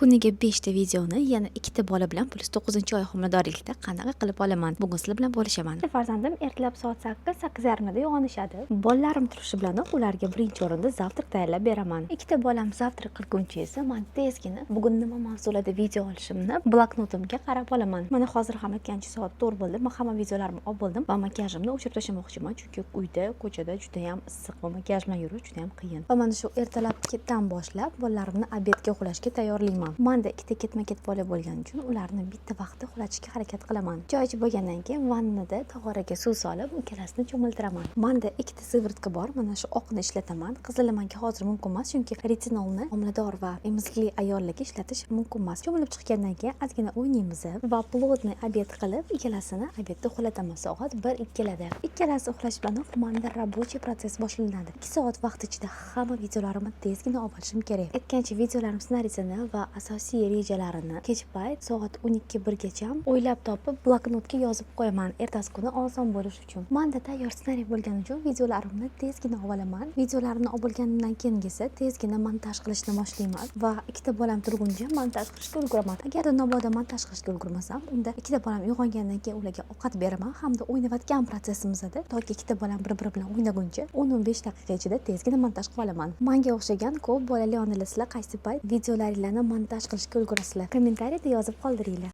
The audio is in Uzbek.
Kuniga 5 ta videoni yana 2 ta bola bilan plus 9-oy homiladorlikda qanaqa qilib olaman? Bugun sizlar bilan bo'lishaman. Farzandim ertalab soat 8:30 da uyg'onishadi. Bolalarim turishi bilanoq ularga birinchi o'rinda zavtrak tayyorlab beraman. Ikkita bolam zavtrak qilguncha esa men tezgina bugun nima mavzularda video olishimni bloknotimga qarab olaman. Mana hozir ham aytgancha soat 4 bo'ldi. Men hamma videolarimni olib bo'ldim va makiyajimni o'chirib tashlamoqchiman, chunki uyda, ko'chada juda ham issiq va makiyaj bilan yurish juda ham qiyin. Va mana shu ertalabdan boshlab bolalarimni obedga uxlashga tayyorlayman. Manda ikkita ketma-ket bola bo'lgani uchun ularni bitta vaqtda uxlatishga harakat qilaman. Choy ichib bo'lgandan keyin vannada tog'oraga suv solib, ikkalasini cho'miltiraman. Manda ikkita sivritka bor, mana shu oqni ishlataman. Qizilimaga hozir mumkin emas, chunki retinolni homilador va emizikli ayollarga ishlatish mumkin emas. Cho'milib chiqqandan keyin ozgina o'ynaymiz va plotni obed qilib, ikkalasini obedda uxlataman soat 1-2 da. Ikkalasi uxlash bilan manda rabochiy proses boshlanadi. 2 soat vaqt ichida hamma videolarimni tezgina olib olishim kerak. Aytgancha videolarim ssenariysini va asosiy rejalarini kech payt soat 12-1 gacha o'ylab topib bloknotga yozib qo'yaman, ertasi kuni oson bo'lishi uchun. Menda tayyor ssenariy bo'lgani uchun videolarimni tezgina olaman. Videolarimni olib bo'lgandan keyin esa tezgina montaj qilishni boshlayman va ikkita bolam turguncha montaj qilishga ulguraman. Agarda mabodo montaj qilishga ulgurmasam, unda ikkita bolam uyg'ongandan keyin ularga ovqat beraman hamda o'ynayotgan prosesimizda toki ikkita bolam bir-biri bilan o'ynaguncha 10-15 daqiqa ichida tezgina montaj qilib olaman. Menga o'xshagan ko'p bolali onalar sizlar qaysi payt videolaringlarni montaj qilishga ulgurasizlar? Kommentariyada yozib qoldiringlar.